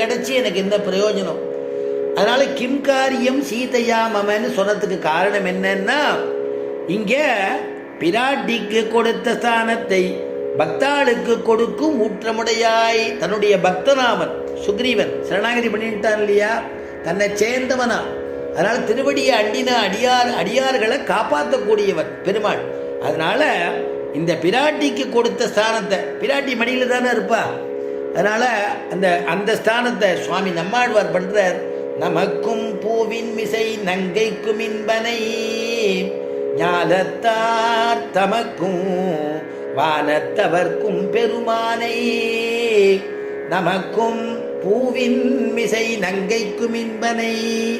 கிடைச்சி எனக்கு என்ன பிரயோஜனம்? அதனால கிம் காரியம் சீதையா மமன்னு சொன்னதுக்கு காரணம் என்னன்னா, இங்க பிராட்டிக்கு கொடுத்த ஸ்தானத்தை பக்தாளுக்கு கொடுக்கும் ஊற்றமுடையாய். தன்னுடைய பக்தனாமன் சுக்ரீவன் சரணாகதி பண்ணிட்டான் இல்லையா, தன்னை சேர்ந்தவனா. அதனால திருவடியை அண்டின அடியார்களை காப்பாற்றக்கூடியவன் பெருமாள். அதனால இந்த பிராட்டிக்கு கொடுத்த ஸ்தானத்தை, பிராட்டி மடியில் தானே இருப்பா, அதனால அந்த ஸ்தானத்தை சுவாமி நம்மாழ்வார் பண்றார். நமக்கும் பூவின் மிசை நங்கைக்கும் இன்பனை ஞானத்தார் தமக்கும் வானத்தவர்க்கும் பெருமானை. நமக்கும் பூவின் மிசை நங்கைக்கும் இன்பனை.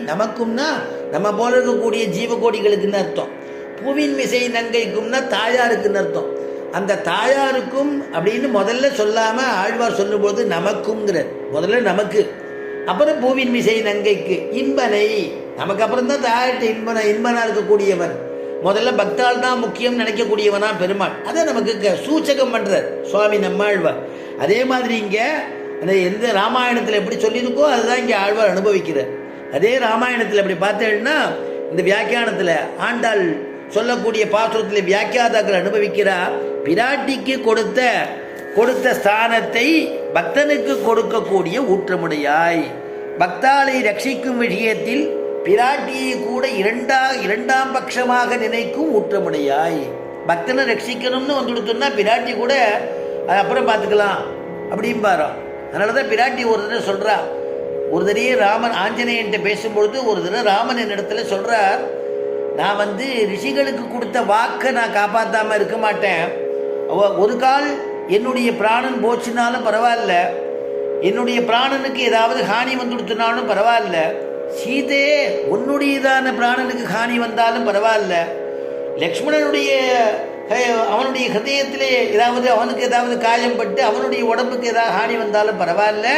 நமக்கும்னா நம்ம போல இருக்கக்கூடிய ஜீவகோடிகளுக்குன்னு அர்த்தம். பூவின் மிசை நங்கைக்கும்னா தாயாருக்குன்னு அர்த்தம். அந்த தாயாருக்கும் அப்படின்னு முதல்ல சொல்லாம ஆழ்வார் சொல்லும்போது நமக்கும்ங்கிறார். முதல்ல நமக்கு, அப்புறம் பூவின் மிசை நங்கைக்கு இன்பனை. நமக்கு அப்புறம் தான் தாயார்கிட்ட இன்பனா இருக்கக்கூடியவன். முதல்ல பக்தால் தான் முக்கியம் நினைக்கக்கூடியவனா பெருமாள். அதை நமக்கு சூச்சகம் பண்றார் சுவாமி நம்மாழ்வார். அதே மாதிரி இங்க அந்த எந்த ராமாயணத்தில் எப்படி சொல்லியிருக்கோ அதுதான் இங்கே ஆழ்வார் அனுபவிக்கிறார். அதே ராமாயணத்தில் எப்படி பார்த்தேன்னா, இந்த வியாக்கியானத்தில் ஆண்டாள் சொல்லக்கூடிய பாசுரத்தில் வியாக்கியாதாக்கள் அனுபவிக்கிறார். பிராட்டிக்கு கொடுத்த ஸ்தானத்தை பக்தனுக்கு கொடுக்கக்கூடிய ஊற்றமுடையாய். பக்தாளை ரட்சிக்கும் விஷயத்தில் பிராட்டியை கூட இரண்டாம் பட்சமாக நினைக்கும் ஊற்றமுடையாய். பக்தனை ரட்சிக்கணும்னு வந்துடுத்தோம்னா பிராட்டி கூட அது அப்புறம் பார்த்துக்கலாம் அப்படிம்பாரோ. அதனால தான் பிராட்டி ஒரு தடவை சொல்றா. ஒரு தடவை ராமன் ஆஞ்சநேயன்ட்ட பேசும்பொழுது ஒரு தடவை ராமன் என்னிடத்துல சொல்றார், நான் ரிஷிகளுக்கு கொடுத்த வாக்கை நான் காப்பாற்றாம இருக்க மாட்டேன். ஒரு கால் என்னுடைய பிராணன் போச்சுனாலும் பரவாயில்ல, என்னுடைய பிராணனுக்கு ஏதாவது ஹானி வந்துடுத்துனாலும் பரவாயில்ல, சீதையே உன்னுடையதான பிராணனுக்கு ஹானி வந்தாலும் பரவாயில்ல, லக்ஷ்மணனுடைய அவனுடைய ஹிருதயத்திலே அவனுக்கு ஏதாவது காயம் பட்டு அவனுடைய உடம்புக்கு ஏதாவது ஹானி வந்தாலும் பரவாயில்ல,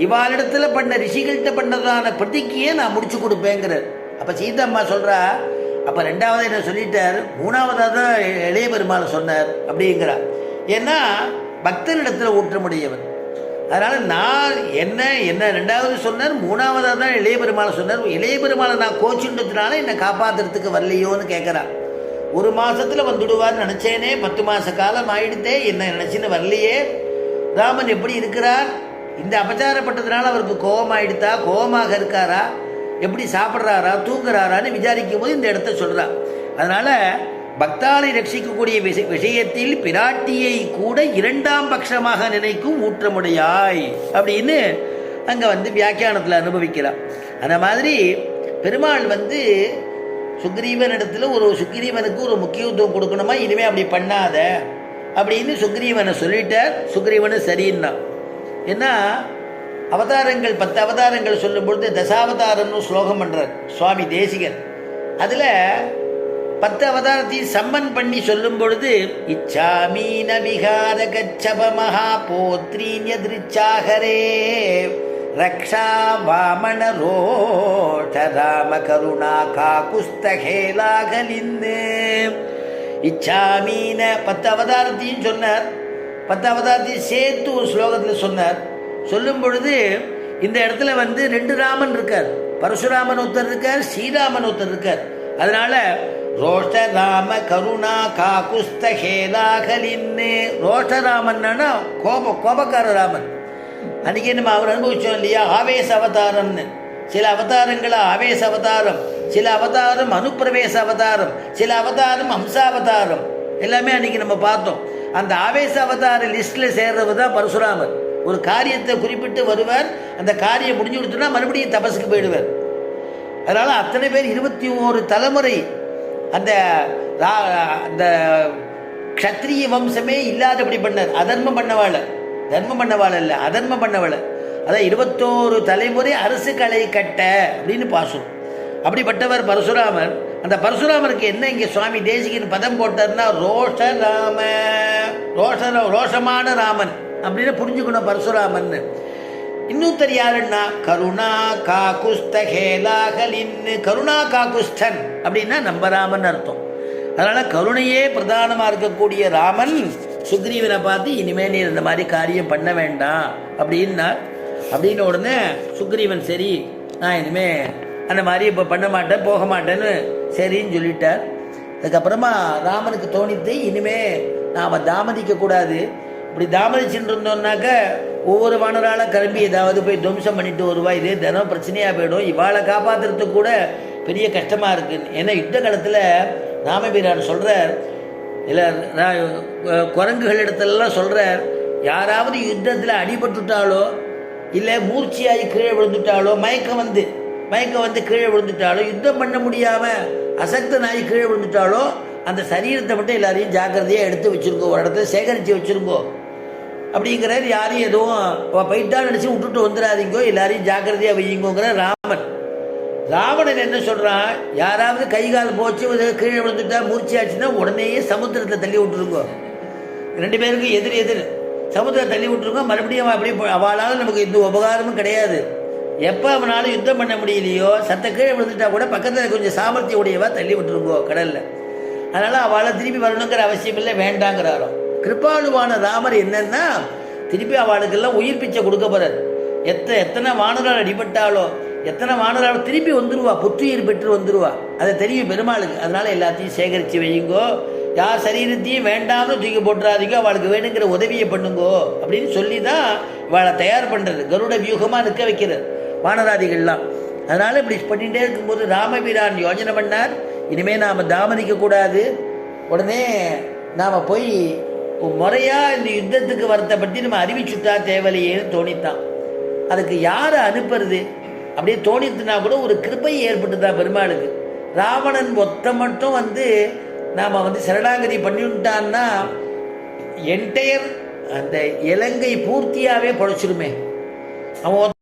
இவாளிடத்துல பண்ண ரிஷிகள்கிட்ட பண்ணதான பிரதிக்கையே நான் முடிச்சு கொடுப்பேங்கிறார். அப்ப சீதம்மா சொல்றா, அப்ப ரெண்டாவது என்ன சொல்லிட்டார், மூணாவதா தான் இளைய பெருமாள் சொன்னார் அப்படிங்கிறார். ஏன்னா பக்தனிடத்துல ஊற்றமுடையவன். அதனால நான் என்ன ரெண்டாவது சொன்னார், மூணாவதா தான் இளைய பெருமாள் சொன்னார். இளைய பெருமாளை நான் கோச்சுன்றதுனால என்னை காப்பாத்துறதுக்கு வரலையோன்னு கேட்கிறான். ஒரு மாசத்துல வந்துடுவார்னு நினைச்சேனே, 10 மாச காலம் ஆயிடுத்தே, என்ன நினைச்சுன்னு வரலையே. ராமன் எப்படி இருக்கிறார், இந்த அபச்சாரப்பட்டதுனால அவருக்கு கோபம் ஆயிடுத்தா, கோபமாக இருக்காரா, எப்படி சாப்பிட்றாரா, தூங்குறாரான்னு விசாரிக்கும் போது இந்த இடத்த சொல்றார். அதனால பக்தாலை ரட்சிக்கக்கூடிய விஷயத்தில் பிராட்டியை கூட இரண்டாம் பட்சமாக நினைக்கும் ஊற்றமுடையாய் அப்படின்னு அங்க வியாக்கியானத்தில் அனுபவிக்கிறார். அந்த மாதிரி பெருமாள் சுக்ரீவன் இடத்துல சுக்ரீவனுக்கு ஒரு முக்கியத்துவம் கொடுக்கணுமா, இனிமே அப்படி பண்ணாத அப்படின்னு சுக்ரீவனை சொல்லிட்டார். சுக்ரீவனு சரின்னா. ஏன்னா அவதாரங்கள் 10 அவதாரங்கள் சொல்லும் பொழுது தசாவதாரம்னு ஸ்லோகம் பண்றார் சுவாமி தேசிகன். அதுல 10 அவதாரத்தையும் சம்மன் பண்ணி சொல்லும் பொழுது இச்சாமீன விகார கச்சப மகா போத்ரீன்யதிருச்சாகரே ரக்ஷா வாமன ரோஷ ராம கருணா காகுஸ்தகேலாகலின்னு. இச்சாமீன 10 அவதாரத்தையும் சொன்னார். 10 அவதாரத்தையும் சேர்த்து ஒரு ஸ்லோகத்தில் சொன்னார். சொல்லும் பொழுது இந்த இடத்துல 2 ராமன் இருக்கார். பரசுராமன் ஒருத்தர் இருக்கார், ஸ்ரீராமன் ஒருத்தர் இருக்கார். அதனால ரோஷ ராம கருணா காகுஸ்தகேலாகலின்னு. ரோஷராமன்னா கோபக்கார ராமன். அன்னைக்கு நம்ம அவர் அனுபவிச்சோம் இல்லையா, ஆவேச அவதாரம்னு. சில அவதாரங்கள ஆவேச அவதாரம், சில அவதாரம் அனுப்பிரவேச அவதாரம், சில அவதாரம் ஹம்சாவதாரம், எல்லாமே அன்னைக்கு நம்ம பார்த்தோம். அந்த ஆவேச அவதார லிஸ்ட்ல சேர்றவர் தான் பரசுராமர். ஒரு காரியத்தை குறிப்பிட்டு வருவார், அந்த காரியம் முடிஞ்சு கொடுத்தோம்னா மறுபடியும் தபசுக்கு போயிடுவார். அதனால அத்தனை பேர் 21 தலைமுறை அந்த க்ஷத்ரிய வம்சமே இல்லாதபடி பண்ணார். அதர்மம் பண்ணவாள், தர்மம் பண்ணவாள் அல்ல, அதர்மம் பண்ணவாள். அதான் 21 தலைமுறை அரசு களை கட்ட அப்படின்னு பாசுரம். அப்படிப்பட்டவர் பரசுராமர். அந்த பரசுராமருக்கு என்ன இங்கே சுவாமி தேசிகன் பதம் போட்டார்னா ரோஷராம, ரோஷமான ராமன் அப்படின்னு புரிஞ்சுக்கணும் பரசுராமன். இன்னொருத்தர் யாருன்னா கருணா காகுஸ்தகேலாகலின்னு. கருணா காகுஸ்தன் அப்படின்னா நம்ம ராமன் அர்த்தம். அதனால கருணையே பிரதானமாக இருக்கக்கூடிய ராமன் சுக்ரீவனை பார்த்து இனிமேல் நீ இந்த மாதிரி காரியம் பண்ண வேண்டாம் அப்படின்னா. அப்படின்னு உடனே சுக்ரீவன் சரி நான் இனிமே அந்த மாதிரி இப்போ பண்ண மாட்டேன் போக மாட்டேன்னு சரின்னு சொல்லிட்டார். அதுக்கப்புறமா ராமனுக்கு தோணித்து இனிமே நாம் தாமதிக்கக்கூடாது. இப்படி தாமதிச்சுட்டு இருந்தோம்னாக்க ஒவ்வொரு வானரால கிளம்பி ஏதாவது போய் துவம்சம் பண்ணிட்டு வருவா, இதே தினம் பிரச்சனையாக போயிடும், இவாளை காப்பாற்றுறதுக்கு கூட பெரிய கஷ்டமாக இருக்குது. ஏன்னா யுத்த காலத்தில் ராமபிரான் சொல்கிறார், இல்லை குரங்குகள் இடத்துலலாம் சொல்கிறார், யாராவது யுத்தத்தில் அடிபட்டுட்டாலோ இல்லை மூர்ச்சியாகி கீழே விழுந்துட்டாலோ மயக்கம் வந்து கீழே விழுந்துட்டாலோ யுத்தம் பண்ண முடியாமல் அசக்தனாகி கீழே விழுந்துட்டாலோ அந்த சரீரத்தை மட்டும் எல்லாரையும் ஜாக்கிரதையாக எடுத்து வச்சுருங்கோ, ஒரு இடத்துல சேகரித்து வச்சுருங்கோ அப்படிங்கிறார். யாரையும் எதுவும் போயிட்டான்னு நினச்சி விட்டுட்டு வந்துடாதீங்கோ, எல்லாரையும் ஜாக்கிரதையாக வையுங்கோங்கிற ராமன். ராவணன் என்ன சொல்கிறான், யாராவது கை கால் போச்சு கீழே விழுந்துட்டா மூர்ச்சி ஆச்சுன்னா உடனேயே சமுத்திரத்தில் தள்ளி விட்டுருங்கோ, 2 பேருக்கும் எதிர் சமுத்திரம் தள்ளி விட்டுருங்க, மறுபடியும் அப்படி அவளால் நமக்கு எந்த உபகாரமும் கிடையாது. எப்போ அவனாலும் யுத்தம் பண்ண முடியலையோ சத்த கீழே விழுந்துட்டா கூட பக்கத்தில் கொஞ்சம் சாமர்த்திய உடையவா தள்ளி விட்டுருங்கோ கடலில். அதனால் அவளை திருப்பி வரணுங்கிற அவசியம் இல்லை, வேண்டாங்கிறாரோ. கிருபாலுவான ராமர் என்னன்னா திருப்பி அவளுக்கெல்லாம் உயிர் பிச்சை கொடுக்க போறார். எத்தனை வானரால் அடிபட்டாலோ எத்தனை வானரால் திருப்பி வந்துடுவா, புத்துயிர் பெற்று வந்துடுவா, அதை தெரியும் பெருமாளுக்கு. அதனால எல்லாத்தையும் சேகரித்து வையுங்கோ, யார் சரீரத்தையும் வேண்டாம்னு தூக்கி போட்டுறாதீங்கோ, அவளுக்கு வேணுங்கிற உதவியை பண்ணுங்கோ அப்படின்னு சொல்லி தான் இவளை தயார் பண்ணுறது, கருட வியூகமாக நிற்க வைக்கிறது வானராதிகள்லாம். அதனால் இப்படி பண்ணிகிட்டே இருக்கும்போது ராமபிரான் யோஜனை பண்ணார், இனிமேல் நாம் தாமதிக்கக்கூடாது, உடனே நாம் போய் முறையாக இந்த யுத்தத்துக்கு வரத்தை பற்றி நம்ம அறிவிச்சுட்டா தேவையில்லையேன்னு தோணித்தான். அதுக்கு யாரை அனுப்புறது அப்படியே தோணித்துனா கூட ஒரு கிருபை ஏற்பட்டுதான் பெருமாளுக்கு. ராவணன் மட்டும் நாம் சரணாகதி பண்ணிவிட்டான்னா என்டையர் அந்த இலங்கை பூர்த்தியாகவே பொழைச்சிருமே. அவன்